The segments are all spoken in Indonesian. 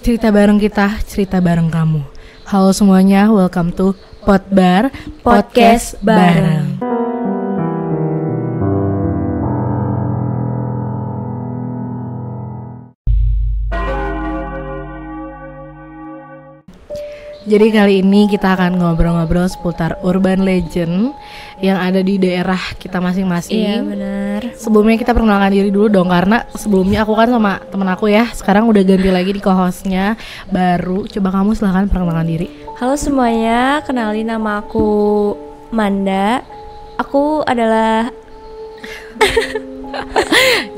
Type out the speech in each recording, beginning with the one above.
Cerita bareng kita, cerita bareng kamu. Halo semuanya, welcome to Potbar, podcast bareng. Jadi kali ini kita akan ngobrol-ngobrol seputar urban legend yang ada di daerah kita masing-masing. Iya benar. Sebelumnya kita perkenalkan diri dulu dong, karena sebelumnya aku kan sama temen aku ya. Sekarang udah ganti lagi di co-hostnya baru. Coba kamu silahkan perkenalkan diri. Halo semuanya, kenalin nama aku Manda. Aku adalah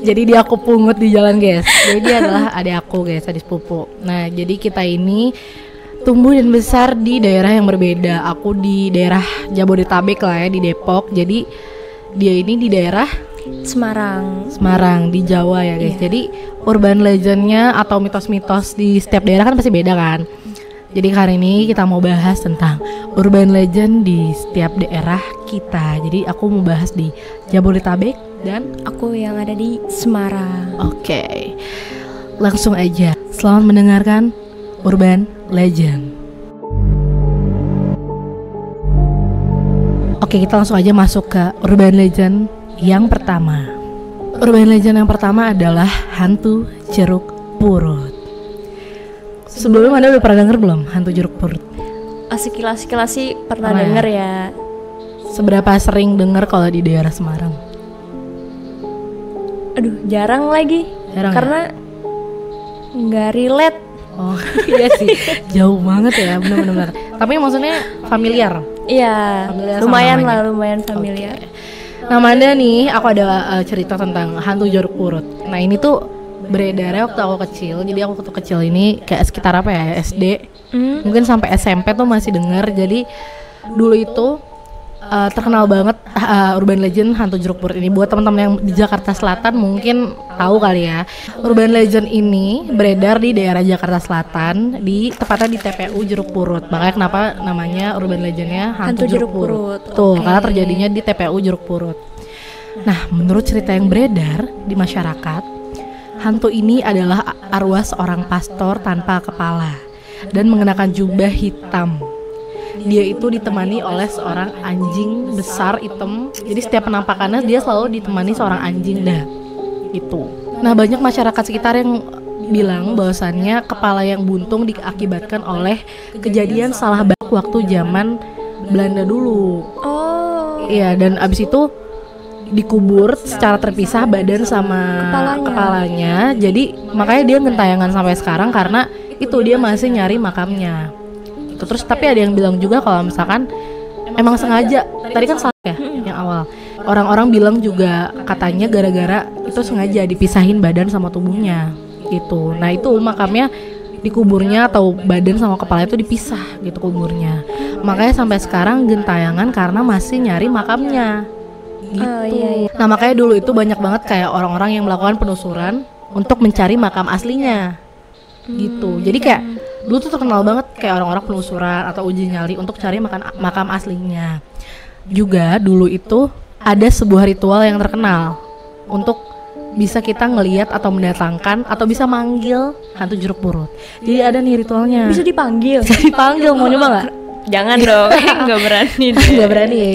Jadi dia aku pungut di jalan guys. Jadi dia adalah adik aku guys, adik sepupu. Nah jadi kita ini tumbuh dan besar di daerah yang berbeda. Aku di daerah Jabodetabek lah ya, di Depok. Jadi dia ini di daerah Semarang di Jawa ya guys. Iya. Jadi urban legendnya atau mitos-mitos di setiap daerah kan pasti beda kan. Jadi hari ini kita mau bahas tentang urban legend di setiap daerah kita. Jadi aku mau bahas di Jabodetabek dan aku yang ada di Semarang. Oke. Langsung aja. Selamat mendengarkan Urban Legend. Oke, kita langsung aja masuk ke Urban Legend yang pertama. Urban Legend yang pertama adalah hantu jeruk purut. Sebelumnya Anda udah pernah denger belum hantu jeruk purut? Sekilas sih pernah Pernah denger ya. Seberapa sering denger kalau di daerah Semarang? Aduh, jarang lagi. Jarang karena nggak relate. Oh iya sih, jauh banget ya, benar-benar. Tapi maksudnya familiar. Iya, Familiar lumayan sama lah, namanya. lumayan familiar. Oke. Nah Manda nih, aku ada cerita tentang hantu jeruk purut. Nah ini tuh beredarnya waktu aku kecil. Jadi aku waktu kecil ini kayak sekitar apa ya, SD, mungkin sampai SMP tuh masih denger. Jadi dulu itu terkenal banget urban legend hantu jeruk purut ini. Buat teman-teman yang di Jakarta Selatan mungkin tahu kali ya. Urban legend ini beredar di daerah Jakarta Selatan, tepatnya di TPU Jeruk Purut. Makanya kenapa namanya urban legendnya hantu jeruk purut. Tuh, Okay. karena terjadinya di TPU Jeruk Purut. Nah, menurut cerita yang beredar di masyarakat, hantu ini adalah arwah seorang pastor tanpa kepala dan mengenakan jubah hitam. Dia itu ditemani oleh seorang anjing besar hitam. Jadi setiap penampakannya dia selalu ditemani seorang anjing dah. Itu. Nah, banyak masyarakat sekitar yang bilang bahwasannya kepala yang buntung diakibatkan oleh kejadian salah bak waktu zaman Belanda dulu. Oh. Iya, dan abis itu dikubur secara terpisah badan sama kepalanya. Jadi makanya dia gentayangan sampai sekarang karena itu dia masih nyari makamnya. Terus tapi ada yang bilang juga kalau misalkan emang sengaja. Tadi kan salah ya yang awal. Orang-orang bilang juga katanya gara-gara itu sengaja dipisahin badan sama tubuhnya gitu. Nah itu makamnya dikuburnya atau badan sama kepala itu dipisah gitu kuburnya. Makanya sampai sekarang gentayangan karena masih nyari makamnya gitu. Iya. Nah makanya dulu itu banyak banget kayak orang-orang yang melakukan penelusuran untuk mencari makam aslinya gitu. Jadi kayak dulu tuh terkenal banget kayak orang-orang penelusuran atau uji nyali untuk cari makam aslinya. Juga dulu itu ada sebuah ritual yang terkenal untuk bisa kita ngelihat atau mendatangkan atau bisa manggil hantu jeruk purut. Jadi ada nih ritualnya. Bisa dipanggil. Bisa dipanggil, mau nyoba nggak? Jangan dong, nggak berani deh. Nggak berani.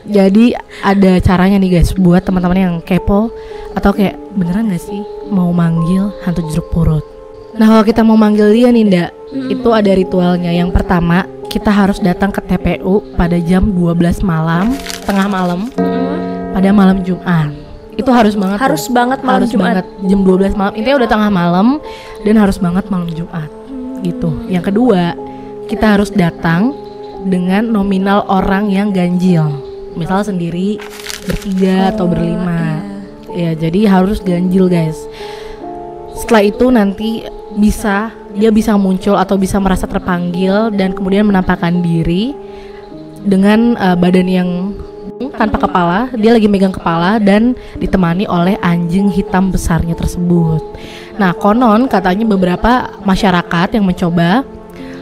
Jadi ada caranya nih guys buat teman-teman yang kepo atau kayak beneran nggak sih mau manggil hantu jeruk purut. Nah kalau kita mau manggil dia nih Nda, itu ada ritualnya. Yang pertama, kita harus datang ke TPU pada jam 12 malam, tengah malam, pada malam Jumat. Itu harus banget. Harus banget malam harus Jumat. banget jam 12 malam. Intinya udah tengah malam dan harus banget malam Jumat. Gitu. Yang kedua, kita harus datang dengan nominal orang yang ganjil. Misal sendiri, bertiga atau berlima. Ya, jadi harus ganjil guys. Setelah itu nanti dia bisa muncul atau bisa merasa terpanggil dan kemudian menampakkan diri dengan badan yang tanpa kepala. Dia lagi megang kepala dan ditemani oleh anjing hitam besarnya tersebut. Nah konon katanya beberapa masyarakat yang mencoba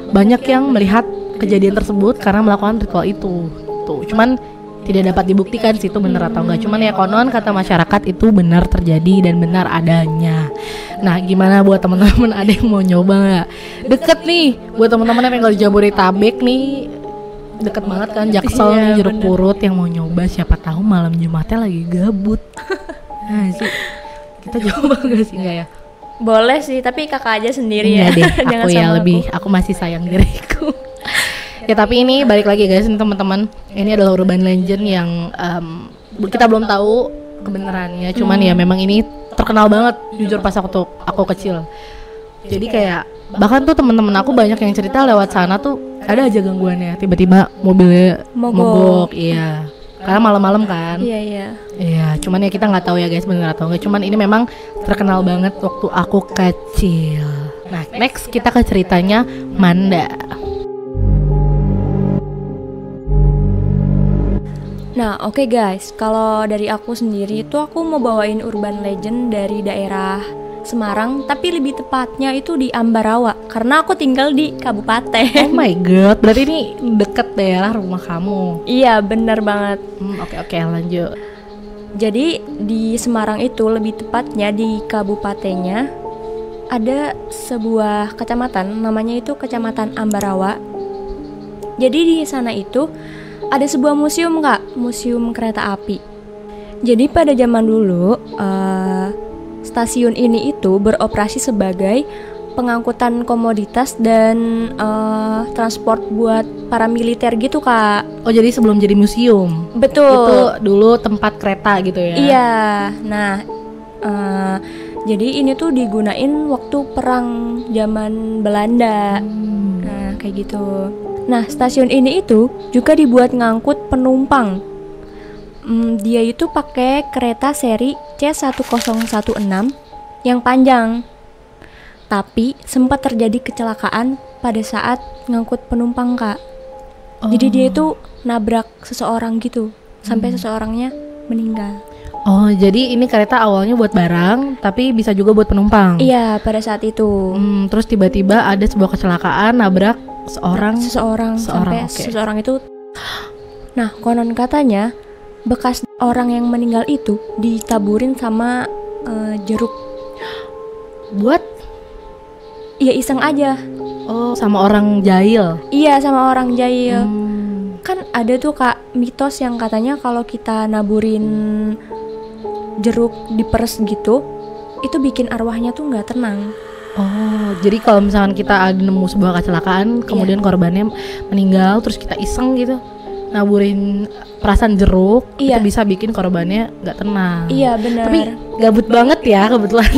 banyak yang melihat kejadian tersebut karena melakukan ritual itu. Tuh, cuman tidak dapat dibuktikan sih itu benar atau enggak. Cuman ya konon kata masyarakat itu benar terjadi dan benar adanya. Nah, gimana buat teman-teman ada yang mau nyoba nggak? Deket nih, buat teman-teman yang tinggal di Jabodetabek nih, deket banget kan Jaksel nih, Jeruk Purut yang mau nyoba. Siapa tahu malam Jumatnya lagi gabut. Nah sih, kita coba nggak sih, nggak ya? Boleh sih, tapi kakak aja sendiri ya. Deh, Jangan aku sama ya lebih, aku masih sayang diriku. Ya tapi ini balik lagi guys, ini teman-teman, ini adalah urban legend yang kita belum tahu kebenarannya, cuman ya memang ini terkenal banget jujur pas aku kecil. Jadi kayak bahkan tuh teman-teman aku banyak yang cerita lewat sana tuh ada aja gangguannya, tiba-tiba mobilnya mogok, iya. Karena malam-malam kan. Iya. Iya, cuman ya kita nggak tahu ya guys benar atau enggak. Cuman ini memang terkenal banget waktu aku kecil. Nah, next kita ke ceritanya Manda. Nah, oke guys, kalau dari aku sendiri itu aku mau bawain urban legend dari daerah Semarang, tapi lebih tepatnya itu di Ambarawa, karena aku tinggal di kabupaten. Oh my god, berarti ini deket daerah rumah kamu. Iya, benar banget. Oke, lanjut. Jadi di Semarang itu lebih tepatnya di kabupatennya ada sebuah kecamatan, namanya itu Kecamatan Ambarawa. Jadi di sana itu ada sebuah museum kak, museum kereta api. Jadi pada zaman dulu stasiun ini itu beroperasi sebagai pengangkutan komoditas dan transport buat para militer gitu kak. Oh jadi sebelum jadi museum? Betul. Itu dulu tempat kereta gitu ya? Iya. Nah jadi ini tuh digunain waktu perang zaman Belanda. Nah kayak gitu. Nah, stasiun ini itu juga dibuat ngangkut penumpang. Dia itu pakai kereta seri C1016 yang panjang. Tapi sempat terjadi kecelakaan pada saat ngangkut penumpang, Kak. Jadi dia itu nabrak seseorang gitu, sampai seseorangnya meninggal. Oh, jadi ini kereta awalnya buat barang, tapi bisa juga buat penumpang. Iya, pada saat itu. Terus tiba-tiba ada sebuah kecelakaan nabrak seseorang sampai seseorang itu. Nah, konon katanya bekas orang yang meninggal itu ditaburin sama jeruk. Buat? Iya, iseng aja. Oh, sama orang jahil. Iya, sama orang jahil. Kan ada tuh kak mitos yang katanya kalau kita naburin jeruk diperes gitu, itu bikin arwahnya tuh nggak tenang. Oh, jadi kalau misalkan kita ada nemu sebuah kecelakaan, kemudian korbannya meninggal, terus kita iseng gitu naburin perasan jeruk, itu bisa bikin korbannya nggak tenang. Iya benar. Tapi gabut banget ya kebetulan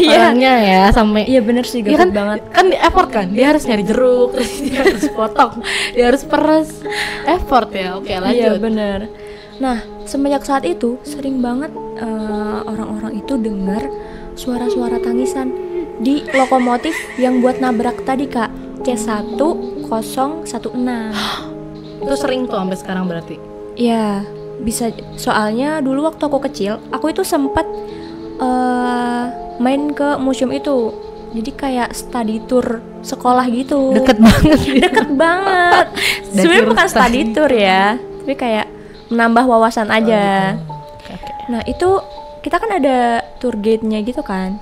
orangnya ya sampai. Iya benar sih gabut banget. Kan di effort kan, dia harus nyari jeruk, terus dia harus potong, dia harus peres, effort ya. Oke lanjut. Iya benar. Nah semenjak saat itu sering banget orang-orang itu dengar suara-suara tangisan di lokomotif yang buat nabrak tadi kak, C1016. Itu sering tuh sampai sekarang berarti? Iya, bisa. Soalnya dulu waktu aku kecil, aku itu sempat main ke museum itu. Jadi kayak study tour sekolah gitu. Deket banget. Deket banget. Sebenarnya bukan study tour ya, tapi kayak menambah wawasan aja. Nah itu kita kan ada tour guide-nya gitu kan.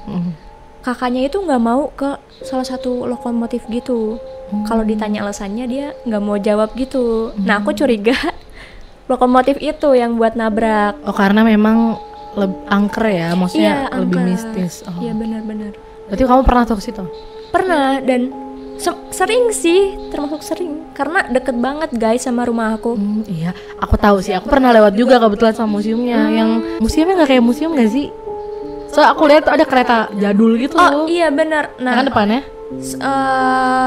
Kakaknya itu nggak mau ke salah satu lokomotif gitu. Kalau ditanya alasannya dia nggak mau jawab gitu. Nah aku curiga lokomotif itu yang buat nabrak. Oh karena memang angker ya, maksudnya lebih mistis. Oh. Iya benar-benar. Berarti kamu pernah tuh ke situ? Pernah dan sering sih, termasuk sering karena deket banget guys sama rumah aku. Iya, aku tahu sih. Aku pernah lewat juga kebetulan sama museumnya. Yang museumnya nggak kayak museum nggak sih? So aku lihat ada kereta jadul gitu. Oh iya benar. Nah kan depannya?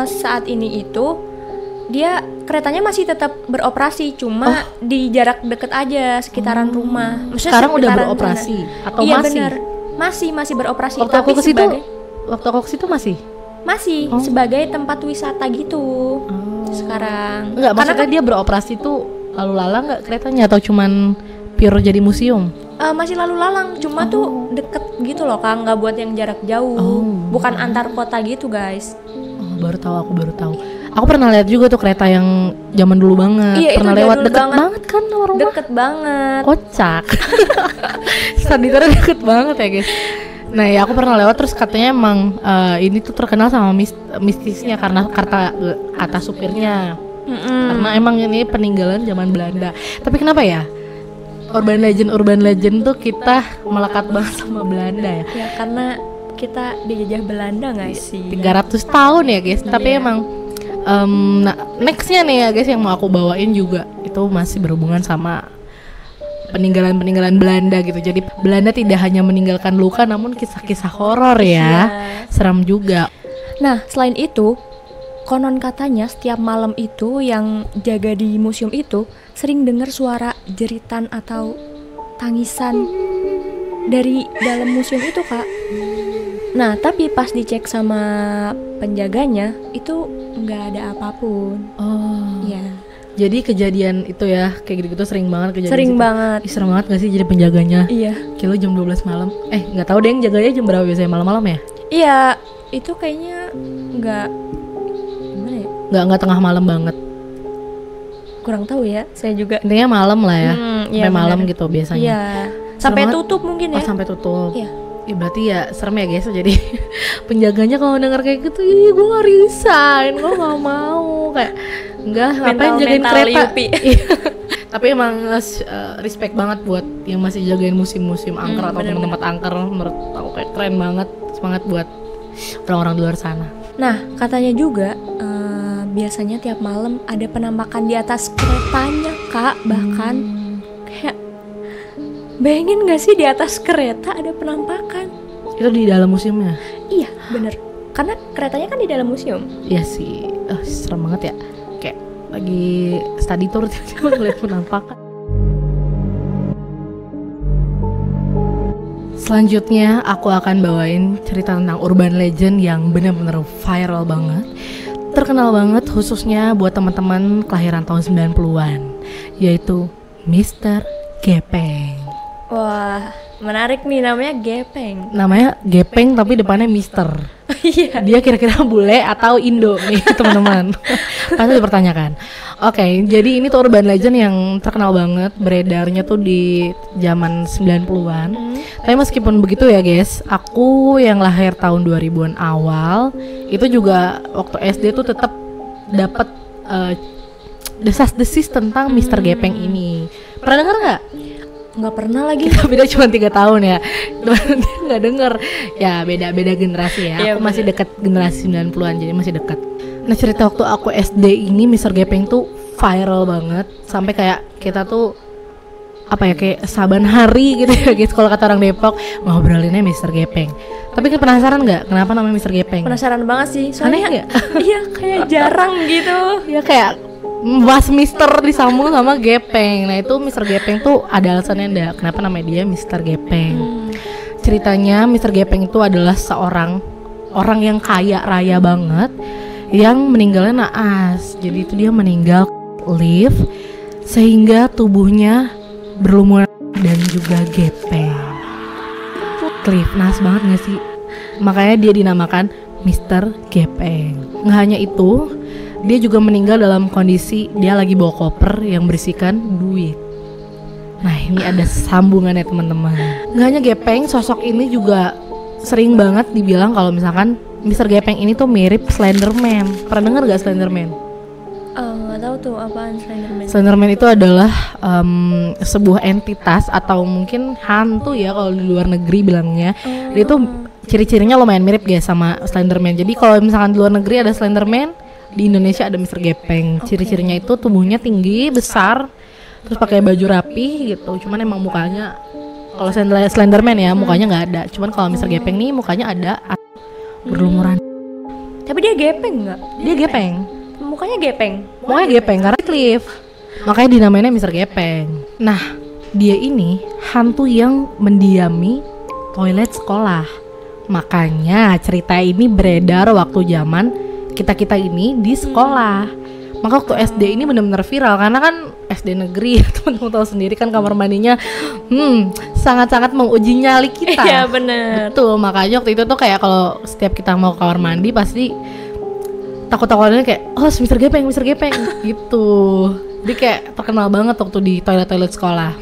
Saat ini itu dia keretanya masih tetap beroperasi, cuma di jarak deket aja sekitaran rumah. Maksudnya sekarang udah beroperasi atau iya, masih? Bener. Masih beroperasi. Waktu aku ke situ masih sebagai tempat wisata gitu. Sekarang. Enggak, maksudnya dia beroperasi tuh lalu lalang nggak keretanya atau cuman pure jadi museum? Masih lalu lalang, cuma tuh deket gitu loh kak, nggak buat yang jarak jauh, bukan antar kota gitu guys. Baru tahu. Aku pernah lihat juga tuh kereta yang zaman dulu banget. Iya, pernah lewat deket banget kan sama rumah. Deket banget. Kocak. Staditornya deket banget ya guys. Nah ya aku pernah lewat, terus katanya emang ini tuh terkenal sama mistisnya karena kata supirnya. Karena emang ini peninggalan zaman Belanda. Tapi kenapa ya urban legend tuh kita melekat banget sama Belanda ya? Ya karena kita dijajah Belanda nggak sih? 300 tahun ya guys. Tapi emang nah, nextnya nih ya guys yang mau aku bawain juga itu masih berhubungan sama peninggalan Belanda gitu. Jadi Belanda tidak hanya meninggalkan luka, namun kisah-kisah horor ya. Seram juga. Nah, selain itu, konon katanya setiap malam itu yang jaga di museum itu sering dengar suara jeritan atau tangisan dari dalam museum itu, Kak. Nah, tapi pas dicek sama penjaganya itu nggak ada apapun. Oh. Ya. Jadi kejadian itu ya kayak gitu-gitu sering banget kejadian. Sering situ. banget. Ih, serem banget gak sih jadi penjaganya? Iya. Kilo jam 12 malam. Nggak tahu deh yang jaganya jam berapa biasanya, malam-malam ya? Iya, itu kayaknya nggak gimana ya? Nggak tengah malam banget. Kurang tahu ya, saya juga. Intinya malam lah ya. Iya, Sampai malam bener. gitu biasanya. Iya. Sampai banget. tutup mungkin ya. Oh, sampai tutup. Iya. Berarti ya serem ya guys. Jadi penjaganya kalau denger kayak gitu, ih gue gak resign, gue gak mau. Kayak enggak, ngapain jagain kereta. Tapi emang respect banget buat yang masih jagain musim-musim angker atau tempat angker. Menurut aku kayak keren banget. Semangat buat orang-orang di luar sana. Nah, katanya juga biasanya tiap malam ada penampakan di atas keretanya, Kak. Bahkan kayak bayangin gak sih di atas kereta ada penampakan? Itu di dalam museumnya? Iya, bener. Karena keretanya kan di dalam museum. Iya sih, serem banget ya. Kayak lagi study tour tiba-tiba ngeliat penampakan. Selanjutnya aku akan bawain cerita tentang urban legend yang benar-benar viral banget, terkenal banget khususnya buat teman-teman kelahiran tahun 90-an, yaitu Mr. Gepeng. Wah, menarik nih, namanya Gepeng. Namanya Gepeng tapi depannya Mister. Iya. Dia kira-kira bule atau Indo nih teman-teman. Pasti dipertanyakan. Oke, jadi ini tuh urban legend yang terkenal banget, beredarnya tuh di zaman 90-an. Tapi meskipun begitu ya guys, aku yang lahir tahun 2000-an awal itu juga waktu SD tuh tetap dapat desas-desis tentang Mr. Gepeng ini. Pernah dengar nggak? Nggak pernah lagi. Kita beda cuma 3 tahun ya. Dia nggak denger. Ya beda generasi ya. Aku masih dekat generasi 90-an, jadi masih dekat. Nah cerita waktu aku SD ini Mr. Gepeng tuh viral banget. Sampai kayak kita tuh apa ya, kayak saban hari gitu ya guys, kalau kata orang Depok, ngobrolinnya Mr. Gepeng. Tapi kan penasaran nggak kenapa namanya Mr. Gepeng? Penasaran banget sih. Soalnya aneh nggak? Iya, kayak jarang gitu. Ya kayak bahas Mister disambung sama Gepeng. Nah itu Mr. Gepeng tuh ada alasannya ndak kenapa namanya dia Mr. Gepeng. Ceritanya Mr. Gepeng itu adalah seorang orang yang kaya raya banget yang meninggalnya naas. Jadi itu dia meninggal lift sehingga tubuhnya berlumuran dan juga gepeng. Cliff, naas banget gak sih? Makanya dia dinamakan Mr. Gepeng. Nggak hanya itu, dia juga meninggal dalam kondisi dia lagi bawa koper yang berisikan duit. Nah ini ada sambungannya teman-teman. Nggak hanya Gepeng, sosok ini juga sering banget dibilang kalau misalkan Mr. Gepeng ini tuh mirip Slenderman. Pernah denger gak Slenderman? Nggak tahu tuh apaan Slenderman. Slenderman itu adalah sebuah entitas atau mungkin hantu ya kalau di luar negeri bilangnya. Dia tuh ciri-cirinya lumayan mirip guys sama Slenderman. Jadi kalau misalkan di luar negeri ada Slenderman, di Indonesia ada Mr. Gepeng. Ciri-cirinya itu tubuhnya tinggi, besar, terus pakai baju rapi gitu. Cuman emang mukanya, kalau Slenderman ya mukanya nggak ada. Cuman kalau Mr. Gepeng nih mukanya ada, berlumuran. Tapi dia gepeng nggak? Dia gepeng. Mukanya gepeng. Mukanya gepeng karena Cliff. Makanya dinamainnya Mr. Gepeng. Nah, dia ini hantu yang mendiami toilet sekolah. Makanya cerita ini beredar waktu zaman kita ini di sekolah. Maka waktu SD ini benar-benar viral karena kan SD negeri, teman-teman tahu sendiri kan kamar mandinya sangat-sangat menguji nyali kita. Iya benar. Betul, makanya waktu itu tuh kayak kalau setiap kita mau ke kamar mandi pasti takut-takutnya kayak Mr. Gepeng gitu. Jadi kayak terkenal banget waktu di toilet-toilet sekolah.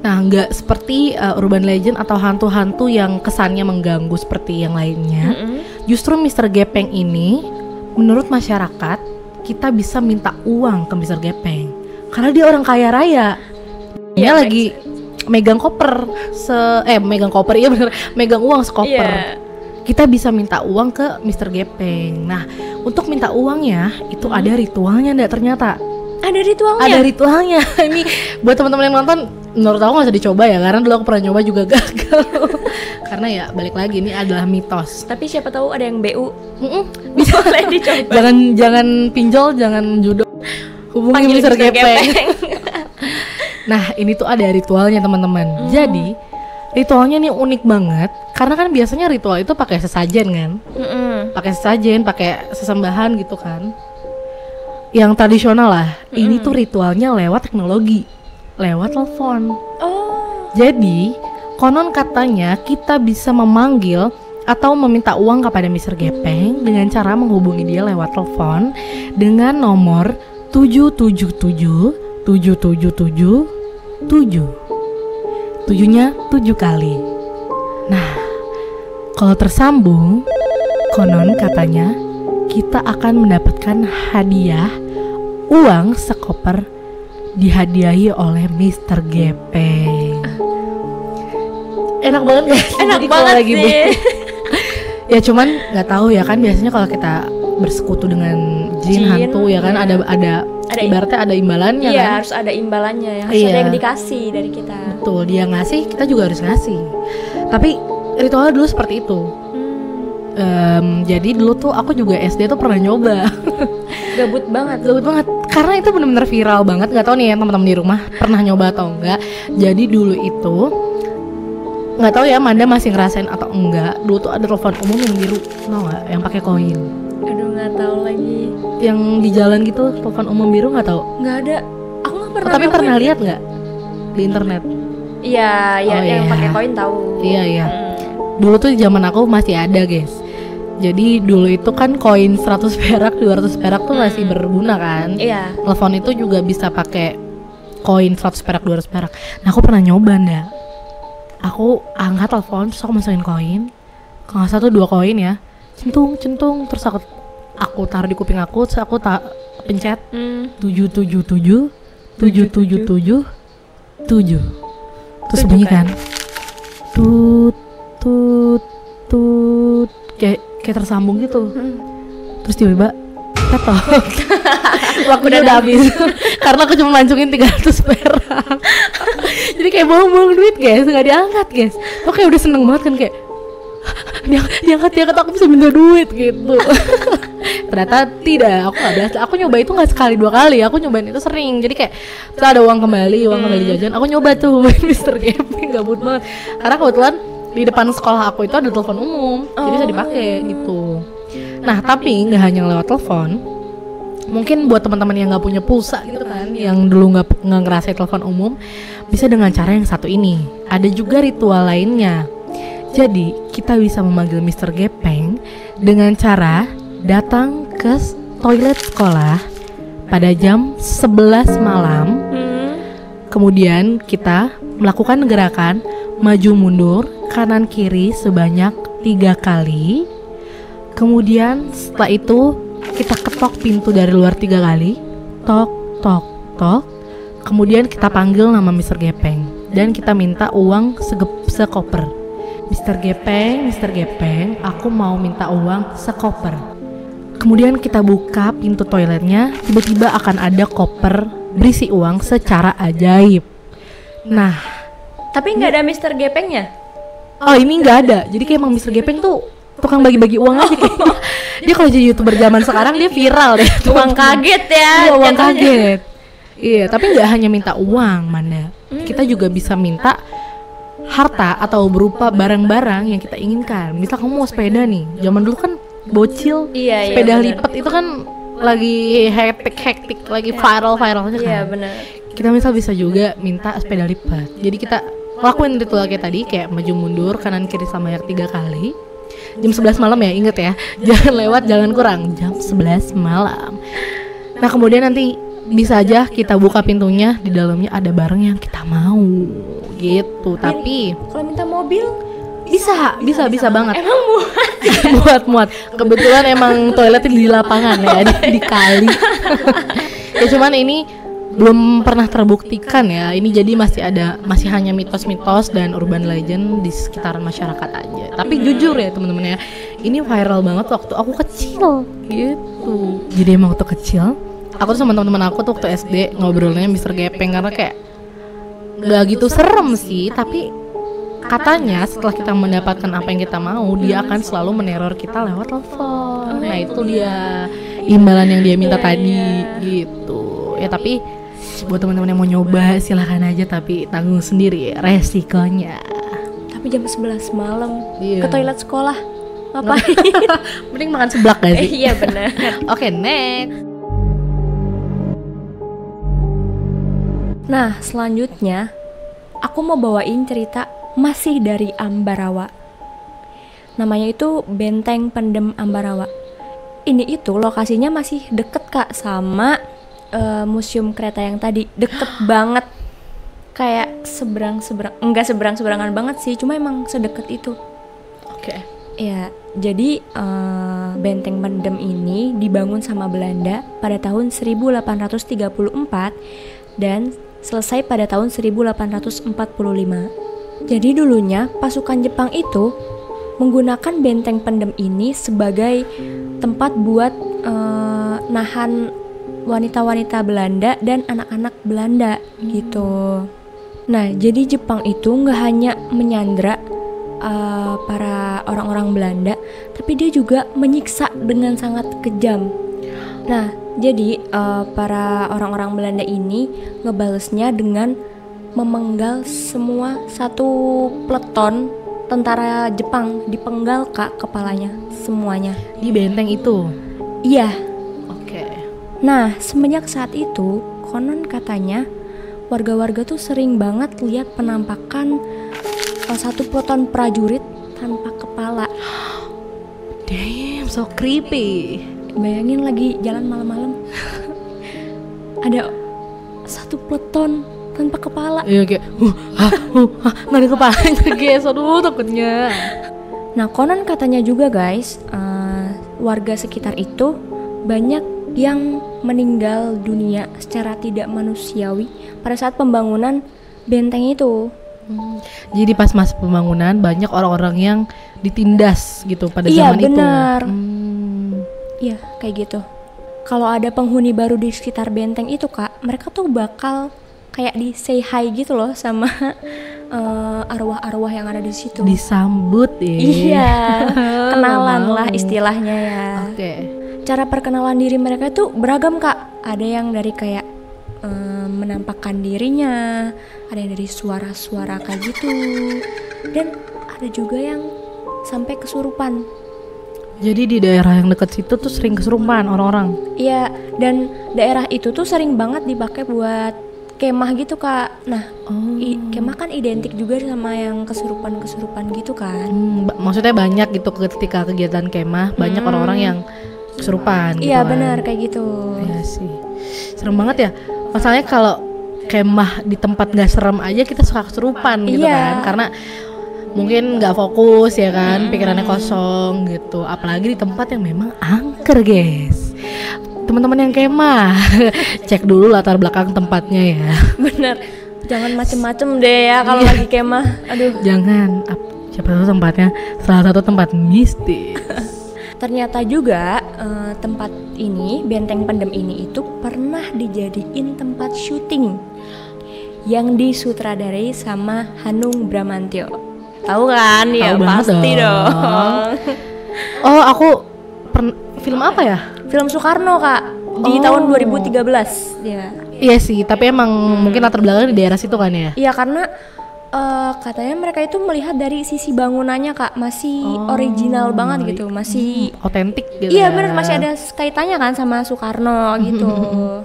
Nah, nggak seperti urban legend atau hantu-hantu yang kesannya mengganggu seperti yang lainnya. Justru Mr. Gepeng ini, menurut masyarakat, kita bisa minta uang ke Mr. Gepeng karena dia orang kaya raya. Dia lagi megang koper, iya bener, megang uang sekoper. Kita bisa minta uang ke Mr. Gepeng. Nah, untuk minta uangnya itu ada ritualnya nggak ternyata? Ada ritualnya? Ada ritualnya. Ini buat teman-teman yang nonton, menurut aku nggak usah dicoba ya, karena dulu aku pernah coba juga gagal. Karena ya balik lagi ini adalah mitos. Tapi siapa tahu ada yang BU. Bisa boleh dicoba. Jangan pinjol, jangan judo. Hubungi Mr. Gepeng. Nah, ini tuh ada ritualnya teman-teman. Jadi ritualnya nih unik banget, karena kan biasanya ritual itu pakai sesajen kan, pakai sesajen, pakai sesembahan gitu kan, yang tradisional lah. Ini tuh ritualnya lewat teknologi, lewat telepon. Jadi konon katanya kita bisa memanggil atau meminta uang kepada Mr. Gepeng dengan cara menghubungi dia lewat telepon dengan nomor 777 777 7-nya 7 kali. Nah, kalau tersambung, konon katanya kita akan mendapatkan hadiah uang sekoper dihadiahi oleh Mr. Gepeng. Enak banget guys. Enak banget lagi sih. Ya cuman nggak tahu ya kan, biasanya kalau kita bersekutu dengan jin hantu ya kan, ada ibaratnya ada imbalannya. Iya, kan? harus ada imbalannya ya. Harus ada yang dikasih dari kita. Betul, dia ngasih, kita juga harus ngasih. Tapi ritualnya dulu seperti itu. Jadi dulu tuh aku juga SD tuh pernah nyoba. Gabut banget. Karena itu benar-benar viral banget. Gak tahu nih ya teman-teman di rumah pernah nyoba atau enggak. Jadi dulu itu nggak tahu ya Manda masih ngerasain atau enggak. Dulu tuh ada telepon umum yang biru, tau nggak? Yang pakai koin. Aduh, nggak tahu lagi. Yang di jalan gitu telepon umum biru, nggak tahu? Nggak ada. Aku nggak pernah. Tapi pernah lihat nggak di internet? Iya, yang pakai koin tahu. Iya. Dulu tuh zaman aku masih ada guys. Jadi dulu itu kan koin 100 perak, 200 perak tuh masih berguna kan. Iya. Telepon itu juga bisa pakai koin 100 perak, 200 perak. Nah, aku pernah nyoba ndak. Aku angkat telepon, terus aku masukin koin. Kalau nggak 1-2 koin ya, centung, terus aku taruh di kuping aku, terus aku pencet 777 777 7. Terus bunyi kan, tut kayak tersambung gitu. Terus tiba-tiba ketok. Waktunya udah habis. Karena aku cuma mancungin 300 perak. Jadi kayak bohong duit guys, nggak diangkat guys. Aku kayak udah seneng banget kan, kayak diangkat aku bisa minta duit gitu. Ternyata tidak, aku nggak biasa. Aku nyoba itu nggak sekali 2 kali, aku nyobain itu sering. Jadi kayak setelah ada uang kembali jajan, aku nyoba tuh main Mr. Gepeng, gabut banget. Karena kebetulan di depan sekolah aku itu ada telepon umum, jadi bisa dipakai gitu. Nah, tapi nggak hanya lewat telepon. Mungkin buat teman-teman yang nggak punya pulsa gitu kan, yang dulu nggak ngerasain telepon umum, bisa dengan cara yang satu ini. Ada juga ritual lainnya. Jadi kita bisa memanggil Mr. Gepeng dengan cara datang ke toilet sekolah pada jam 11 malam. Kemudian kita melakukan gerakan maju mundur kanan kiri sebanyak 3 kali. Kemudian setelah itu kita ketok pintu dari luar 3 kali. Tok tok tok. Kemudian kita panggil nama Mr. Gepeng dan kita minta uang sekoper. Mr. Gepeng, aku mau minta uang sekoper. Kemudian kita buka pintu toiletnya, tiba-tiba akan ada koper berisi uang secara ajaib. Nah, tapi nggak ada Mr. Gepengnya? Oh, ini nggak ada. Jadi kayak emang Mr. Gepeng tuh tukang bagi-bagi uang aja kayaknya. Dia kalau jadi YouTuber zaman sekarang dia viral deh. Uang kaget ya. Iya, uang kaget. Iya, tapi nggak hanya minta uang, Manda. Kita juga bisa minta harta atau berupa barang-barang yang kita inginkan. Misal kamu mau sepeda nih. Zaman dulu kan bocil, sepeda lipat itu kan lagi hektik, lagi viral-viralnya kan. Iya, benar. Kita misal bisa juga minta sepeda lipat. Jadi kita lakuin ritual kayak tadi, kayak maju mundur kanan kiri sebanyak 3 kali. Jam 11 malam ya, inget ya. Jangan lewat, jangan kurang. Jam 11 malam. Nah, kemudian nanti bisa aja kita buka pintunya, di dalamnya ada barang yang kita mau gitu. Tapi kalau minta mobil bisa banget. emang Muat. Kebetulan emang toiletnya di lapangan ya, di kali. Ya cuman ini belum pernah terbuktikan ya. Ini jadi masih hanya mitos-mitos dan urban legend di sekitaran masyarakat aja. Tapi jujur ya teman-teman ya, ini viral banget waktu aku kecil gitu. Jadi emang waktu kecil, aku tuh sama teman-teman aku tuh waktu SD ngobrolnya Mr. Gepeng, karena kayak gak gitu serem sih, tapi katanya setelah kita mendapatkan apa yang kita mau, dia akan selalu meneror kita lewat telepon. Nah itu dia imbalan yang dia minta tadi gitu. Ya tapi buat teman-teman yang mau nyoba silahkan aja, tapi tanggung sendiri resikonya. Tapi jam 11 malam Iya. ke toilet sekolah ngapain? Mending makan seblak gak sih? Iya benar. Oke, next. Nah selanjutnya aku mau bawain cerita masih dari Ambarawa. Namanya itu Benteng Pendem Ambarawa. Ini itu lokasinya masih deket kak sama museum kereta yang tadi, deket banget, kayak enggak seberangan banget sih, cuma emang sedekat itu. Oke. Ya, jadi Benteng Pendem ini dibangun sama Belanda pada tahun 1834 dan selesai pada tahun 1845. Jadi dulunya pasukan Jepang itu menggunakan benteng pendem ini sebagai tempat buat nahan wanita-wanita Belanda dan anak-anak Belanda gitu. Nah, jadi Jepang itu nggak hanya menyandra para orang-orang Belanda, tapi dia juga menyiksa dengan sangat kejam. Nah, jadi para orang-orang Belanda ini ngebalesnya dengan memenggal semua satu peleton tentara Jepang, dipenggal kak kepalanya semuanya Di benteng itu. iya. Oke. Nah semenjak saat itu konon katanya warga-warga tuh sering banget lihat penampakan satu peleton prajurit tanpa kepala. Damn, so creepy. Bayangin lagi jalan malam-malam ada satu peleton tanpa kepala. Iya kayak nggak ada kepalanya guys, aduh takutnya. Nah konon katanya juga guys, warga sekitar itu banyak yang meninggal dunia secara tidak manusiawi pada saat pembangunan benteng itu. Jadi pas masa pembangunan banyak orang-orang yang ditindas gitu pada Iya, zaman itu. benar. Iya kayak gitu. Kalau ada penghuni baru di sekitar benteng itu kak, mereka tuh bakal kayak di say hi gitu loh sama arwah-arwah yang ada di situ. Disambut ya. Iya, kenalan Nggak lah mau. istilahnya ya. Oke. Cara perkenalan diri mereka itu beragam kak. Ada yang dari kayak menampakkan dirinya, ada yang dari suara-suara kayak gitu, dan ada juga yang sampai kesurupan. Jadi di daerah yang dekat situ tuh sering kesurupan orang-orang. Iya, dan daerah itu tuh sering banget dipakai buat kemah gitu kak. Nah, kemah kan identik juga sama yang kesurupan-kesurupan gitu kan. Maksudnya banyak gitu ketika kegiatan kemah banyak orang-orang yang kesurupan gitu. Iya kan. benar kayak gitu. Iya sih. Serem banget ya. Masalahnya kalau kemah di tempat gak serem aja kita suka kesurupan gitu Iya. kan. Karena mungkin nggak fokus ya kan, pikirannya kosong gitu. Apalagi di tempat yang memang angker guys. Teman-teman yang kemah cek dulu latar belakang tempatnya ya. Bener. Jangan macem-macem deh ya kalau lagi kemah. Aduh. Jangan, siapa tahu tempatnya salah satu tempat mistis. Ternyata juga tempat ini, benteng pendem ini itu pernah dijadiin tempat syuting yang disutradarai sama Hanung Bramantyo. Tahu kan? Ya Tahu banget pasti dong. Oh, aku film apa ya? Film Soekarno kak di tahun 2013 ya. Iya sih, tapi emang mungkin latar belakangnya di daerah situ kan ya. Iya karena katanya mereka itu melihat dari sisi bangunannya kak masih original banget gitu, masih otentik gitu. iya ya. benar, masih ada kaitannya kan sama Soekarno gitu.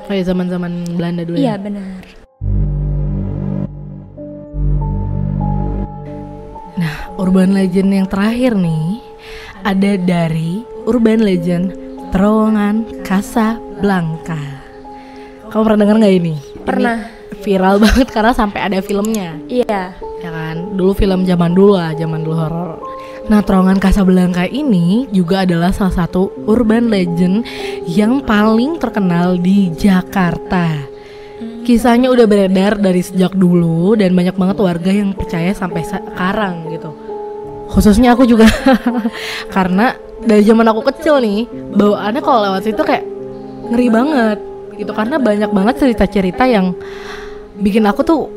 Kayak zaman-zaman Belanda dulu. Iya ya. benar. Nah, urban legend yang terakhir nih ada dari urban legend Terowongan Casablanca. Kamu pernah dengar nggak ini? Pernah. Ini viral banget karena sampai ada filmnya. Iya. Ya kan, dulu film zaman dulu horor. Nah, terowongan Casablanca ini juga adalah salah satu urban legend yang paling terkenal di Jakarta. Kisahnya udah beredar dari sejak dulu dan banyak banget warga yang percaya sampai sekarang gitu. Khususnya aku juga karena dari zaman aku kecil nih, bawaannya kalau lewat situ kayak ngeri banget gitu, karena banyak banget cerita-cerita yang bikin aku tuh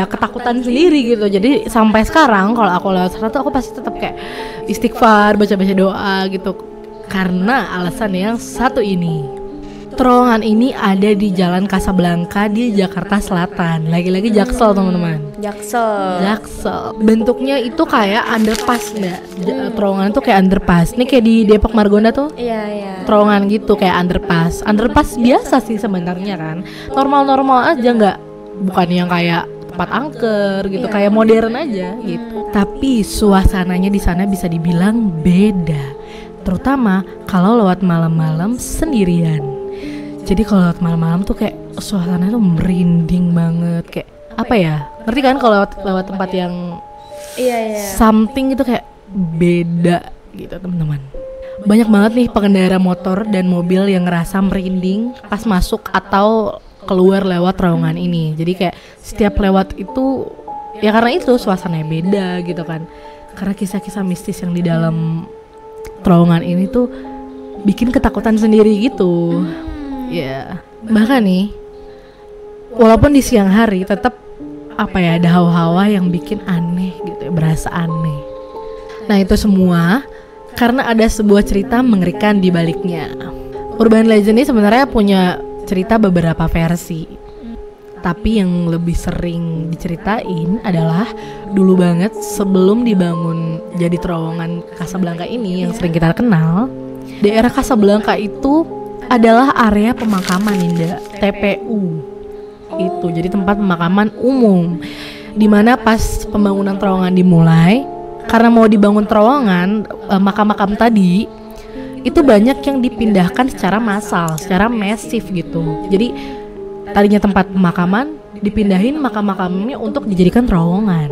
ketakutan sendiri gitu. Jadi sampai sekarang kalau aku lewat sana tuh aku pasti tetap kayak istighfar, baca-baca doa gitu, karena alasan yang satu ini. Terowongan ini ada di Jalan Casablanca di Jakarta Selatan. Lagi-lagi Jaksel teman-teman. Jaksel. Bentuknya itu kayak underpass mbak. Terowongan itu kayak underpass. Ini kayak di Depok Margonda tuh. Iya. Terowongan gitu kayak underpass. Underpass biasa sih sebenarnya kan. Normal-normal aja, nggak, bukan yang kayak tempat angker gitu, kayak modern aja gitu. Tapi suasananya di sana bisa dibilang beda. Terutama kalau lewat malam-malam sendirian. Jadi kalau lewat malam-malam tuh kayak suasananya tuh merinding banget, kayak apa ya? Ngerti kan kalau lewat tempat yang something gitu kayak beda gitu teman-teman. Banyak banget nih pengendara motor dan mobil yang ngerasa merinding pas masuk atau keluar lewat terowongan ini. Jadi kayak setiap lewat itu ya karena itu suasananya beda gitu kan. Karena kisah-kisah mistis yang di dalam terowongan ini tuh bikin ketakutan sendiri gitu. Ya, bahkan nih walaupun di siang hari tetap ada hawa-hawa yang bikin aneh gitu ya, berasa aneh. Nah, itu semua karena ada sebuah cerita mengerikan di baliknya. Urban legend ini sebenarnya punya cerita beberapa versi. Tapi yang lebih sering diceritain adalah dulu banget sebelum dibangun jadi terowongan Casablanca ini yang sering kita kenal, daerah Casablanca itu adalah area pemakaman Ninda, TPU. Itu jadi tempat pemakaman umum, dimana pas pembangunan terowongan dimulai, karena mau dibangun terowongan, makam-makam tadi itu banyak yang dipindahkan secara massal, secara masif gitu. Jadi tadinya tempat pemakaman dipindahin makam-makamnya untuk dijadikan terowongan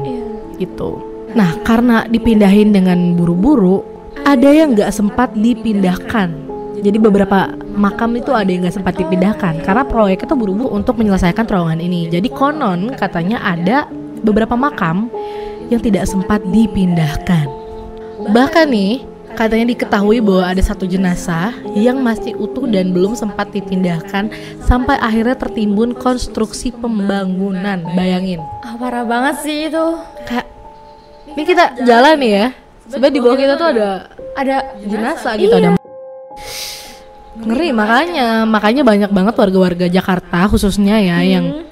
gitu. Nah, karena dipindahin dengan buru-buru, ada yang nggak sempat dipindahkan. Jadi beberapa makam itu ada yang nggak sempat dipindahkan karena proyek itu buru-buru untuk menyelesaikan terowongan ini. Jadi konon katanya ada beberapa makam yang tidak sempat dipindahkan. Bahkan nih katanya diketahui bahwa ada satu jenazah yang masih utuh dan belum sempat dipindahkan sampai akhirnya tertimbun konstruksi pembangunan. Bayangin. Parah banget sih itu. Kayak ini kita jalan nih ya. Sebenarnya di bawah kita tuh ada jenazah gitu, ada ngeri. Makanya banyak banget warga-warga Jakarta khususnya ya yang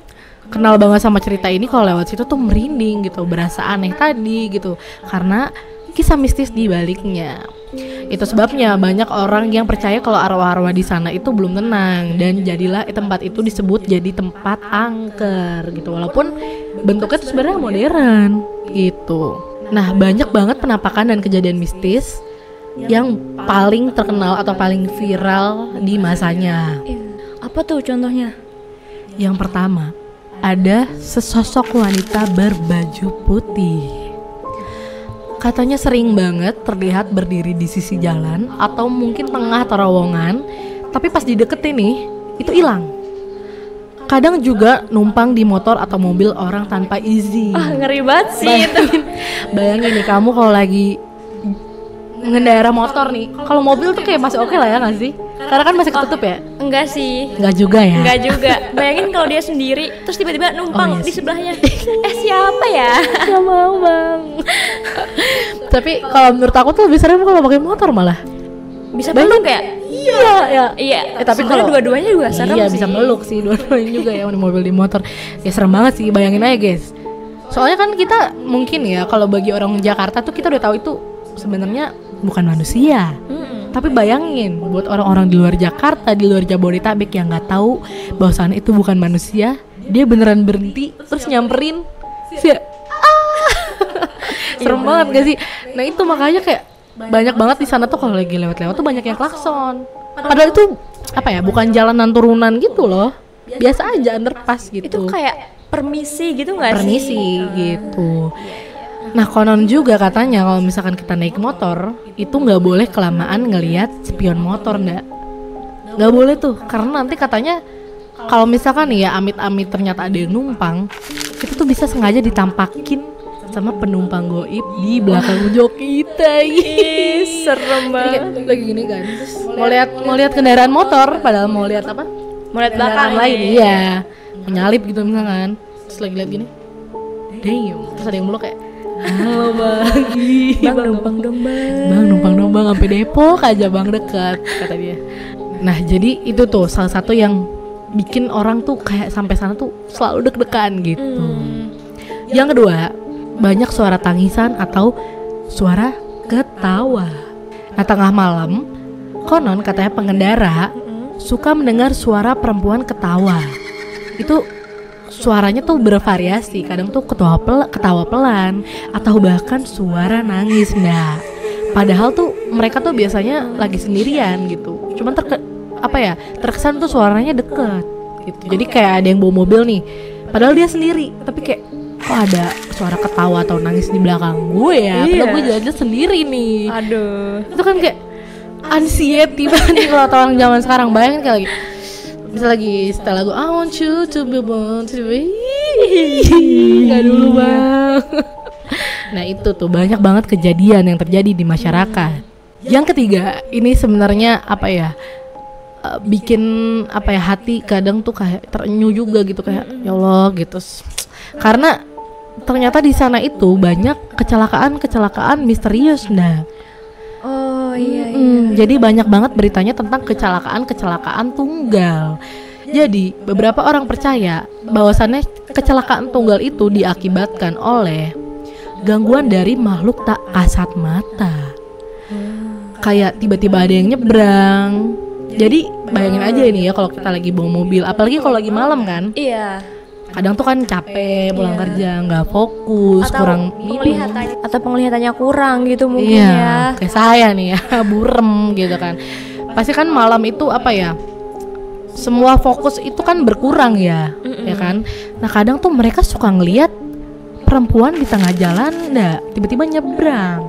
kenal banget sama cerita ini, kalau lewat situ tuh merinding gitu, berasa aneh tadi gitu karena kisah mistis di baliknya. Itu sebabnya banyak orang yang percaya kalau arwah-arwah di sana itu belum tenang dan jadilah tempat itu disebut jadi tempat angker gitu, walaupun bentuknya tuh sebenarnya modern gitu. Nah, banyak banget penampakan dan kejadian mistis yang paling terkenal atau paling viral di masanya. Apa tuh contohnya? Yang pertama, ada sesosok wanita berbaju putih. Katanya sering banget terlihat berdiri di sisi jalan atau mungkin tengah terowongan, tapi pas dideketin nih, itu hilang. Kadang juga numpang di motor atau mobil orang tanpa izin. Ngeri banget sih itu. Bayangin nih kamu kalau lagi ngendara motor nih, kalau mobil tuh kayak masih oke lah ya nggak sih? Karena kan masih ketutup ya? Enggak sih. Enggak juga ya? Enggak juga. Bayangin kalau dia sendiri terus tiba-tiba numpang di sebelahnya. Siapa ya? Gak mau bang. Tapi kalau menurut aku tuh lebih serem kalau pakai motor malah. Bisa meluk ya? Iya. Tapi kalau dua-duanya juga serem sih. Iya bisa meluk sih dua-duanya juga ya, di mobil di motor. Ya serem banget sih, bayangin aja guys. Soalnya kan kita mungkin ya kalau bagi orang Jakarta tuh kita udah tahu itu sebenarnya bukan manusia. Tapi bayangin buat orang-orang di luar Jakarta, di luar Jabodetabek yang nggak tahu bahwasannya itu bukan manusia, dia beneran berhenti terus nyamperin. Serem banget gak sih? Nah itu makanya kayak banyak banget di sana tuh kalau lagi lewat-lewat tuh banyak yang klakson. Padahal itu bukan jalanan turunan gitu loh. biasa aja underpass gitu. Itu kayak permisi gitu nggak sih? Permisi gitu. Nah konon juga katanya kalau misalkan kita naik motor itu nggak boleh kelamaan ngelihat spion motor, nggak boleh tuh, karena nanti katanya kalau misalkan nih ya amit-amit ternyata ada yang numpang, itu tuh bisa sengaja ditampakin sama penumpang goib di belakang jok kita. Serem banget. Lagi gini kan, terus mau lihat kendaraan motor, padahal mau lihat apa? Mau lihat belakang lain, iya, menyalip gitu misalkan, terus lagi lihat gini, damn, terus ada yang meluk kayak, halo bang, bang numpang dong bang sampai Depok aja bang, dekat kata dia. Nah jadi itu tuh salah satu yang bikin orang tuh kayak sampai sana tuh selalu deg-degan gitu. Yang kedua, banyak suara tangisan atau suara ketawa. Nah tengah malam, konon katanya pengendara suka mendengar suara perempuan ketawa. Itu suaranya tuh bervariasi, kadang tuh ketawa pelan atau bahkan suara nangis. Nah, padahal tuh mereka tuh biasanya lagi sendirian gitu. Cuman terkesan tuh suaranya deket gitu. Jadi kayak ada yang bawa mobil nih, padahal dia sendiri, tapi kayak kok ada suara ketawa atau nangis di belakang gue ya, padahal gue jalan sendiri nih. Aduh, itu kan kayak anxiety banget kalau orang zaman sekarang. Bayangin kayak lagi setel lagu I want you to be born to be, nggak dulu bang. Nah itu tuh banyak banget kejadian yang terjadi di masyarakat. Yang ketiga, ini sebenarnya bikin hati kadang tuh kayak terenyuh juga gitu, kayak ya Allah gitu. Karena ternyata di sana itu banyak kecelakaan misterius. Nah, jadi banyak banget beritanya tentang kecelakaan tunggal. Jadi beberapa orang percaya bahwasannya kecelakaan tunggal itu diakibatkan oleh gangguan dari makhluk tak kasat mata. Kayak tiba-tiba ada yang nyebrang. Jadi bayangin aja ini ya, kalau kita lagi bawa mobil, apalagi kalau lagi malam kan. Iya. Kadang tuh kan capek pulang kerja, nggak fokus, atau kurang penglihatannya kurang gitu mungkin ya. Kayak saya nih ya, burem gitu kan. Pasti kan malam itu semua fokus itu kan berkurang ya, ya kan. Nah kadang tuh mereka suka ngelihat perempuan di tengah jalan, tiba-tiba nyebrang.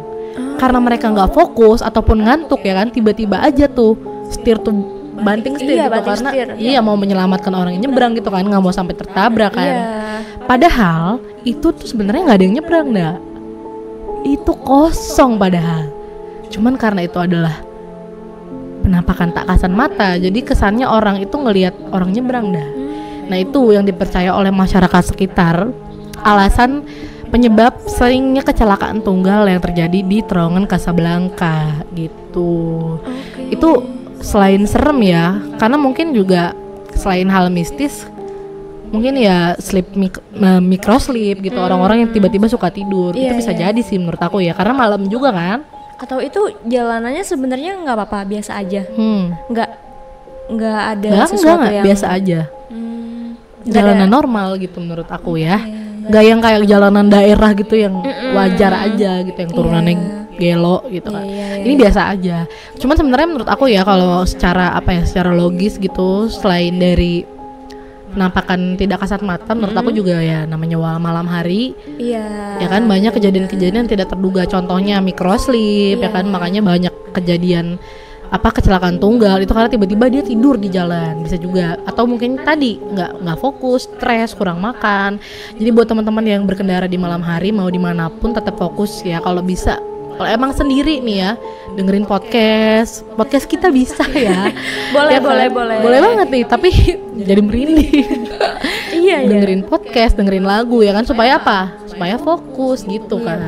Karena mereka nggak fokus ataupun ngantuk ya kan, tiba-tiba aja tuh setir tuh banting setir gitu, karena mau menyelamatkan orang yang nyebrang gitu kan, nggak mau sampai tertabrak kan. Padahal itu tuh sebenarnya nggak ada yang nyebrang, itu kosong padahal. Cuman karena itu adalah penampakan tak kasat mata, jadi kesannya orang itu ngelihat orang nyebrang. Nah itu yang dipercaya oleh masyarakat sekitar alasan penyebab seringnya kecelakaan tunggal yang terjadi di terowongan Casablanca gitu. Itu selain serem ya, karena mungkin juga selain hal mistis, mungkin ya microsleep gitu, orang-orang yang tiba-tiba suka tidur, itu bisa jadi sih menurut aku ya, karena malam juga kan. Atau itu jalanannya sebenarnya nggak apa-apa, biasa aja, nggak ada sesuatu yang biasa aja, jalanan normal gitu menurut aku ya, nggak yang kayak jalanan daerah gitu yang wajar aja gitu, yang turunannya gelo gitu kan. Ini biasa aja. Cuman sebenarnya menurut aku ya, kalau secara secara logis gitu, selain dari penampakan tidak kasat mata, menurut aku juga ya namanya malam hari. Ya kan banyak kejadian-kejadian tidak terduga, contohnya microsleep ya kan, makanya banyak kejadian kecelakaan tunggal itu karena tiba-tiba dia tidur di jalan, bisa juga, atau mungkin tadi nggak fokus, stres, kurang makan. Jadi buat teman-teman yang berkendara di malam hari mau dimanapun tetap fokus ya, kalau bisa. Kalau emang sendiri nih ya, dengerin podcast kita bisa ya. boleh banget nih, tapi jadi merinding. Dengerin podcast, dengerin lagu ya kan, supaya supaya fokus gitu kan.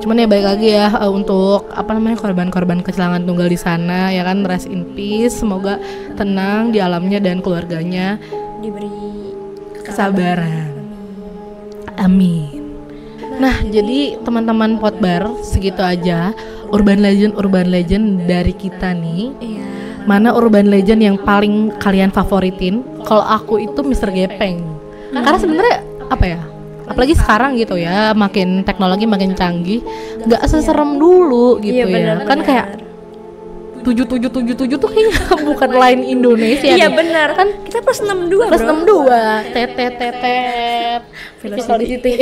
Cuman ya balik lagi ya, untuk korban-korban kecelakaan tunggal di sana ya kan, rest in peace, semoga tenang di alamnya dan keluarganya diberi kesabaran. Amin. Nah, jadi teman-teman Potbar, segitu aja urban legend dari kita nih. Mana urban legend yang paling kalian favoritin? Kalau aku itu Mr. Gepeng. Karena sebenarnya apalagi sekarang gitu ya, makin teknologi makin canggih, nggak seserem dulu gitu ya. Kan kayak 7777 tuh kayaknya bukan line Indonesia. Iya nih. benar kan kita plus 62 Plus bro. 62 tetetetet velocity.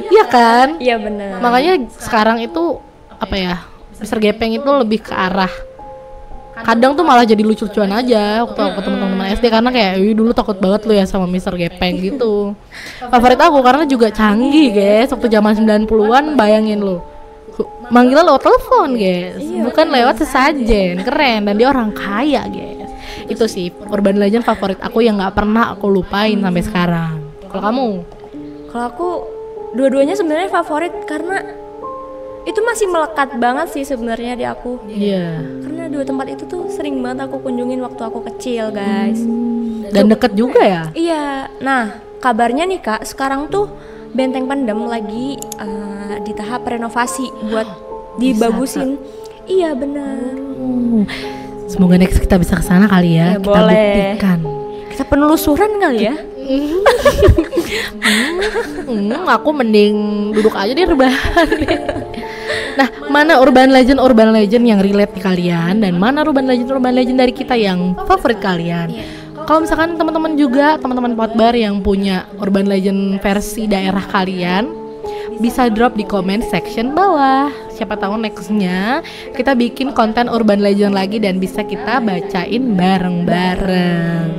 Iya kan? Iya benar. Makanya sekarang itu apa ya? Mr. Gepeng itu lebih ke arah kadang tuh malah jadi lucu-lucuan aja waktu aku teman-teman SD karena kayak dulu takut banget lu ya sama Mr. Gepeng gitu. Favorit aku karena juga canggih guys waktu zaman 90-an, bayangin lu. Manggilnya lewat telepon guys, bukan lewat sesajen. Keren, dan dia orang kaya guys. Itu sih urban legend favorit aku yang nggak pernah aku lupain sampai sekarang. Kalau kamu? Kalau aku dua-duanya sebenarnya favorit karena itu masih melekat banget sih sebenarnya di aku. Iya. Karena dua tempat itu tuh sering banget aku kunjungin waktu aku kecil guys. Dan deket juga ya? Iya. Nah kabarnya nih kak, sekarang tuh Benteng Pendem lagi di tahap renovasi buat dibagusin. Iya benar. Semoga next kita bisa kesana kali ya. Ya, Kita boleh. buktikan. Kita penelusuran kali ya. Aku mending duduk aja di rebahan. Nah, mana urban legend yang relate di kalian dan mana urban legend dari kita yang favorit kalian? Kalau misalkan teman-teman Potbar yang punya urban legend versi daerah kalian, bisa drop di comment section bawah. Siapa tahu nextnya kita bikin konten urban legend lagi dan bisa kita bacain bareng-bareng.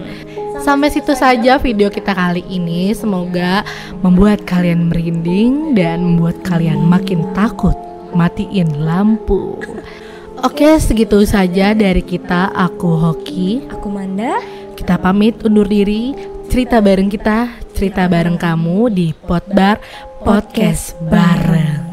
Sampai situ saja video kita kali ini. Semoga membuat kalian merinding dan membuat kalian makin takut matiin lampu. Oke, segitu saja dari kita. Aku Hoki, Aku Manda. kita pamit undur diri. Cerita bareng kita, cerita bareng kamu di Potbar Podcast bareng.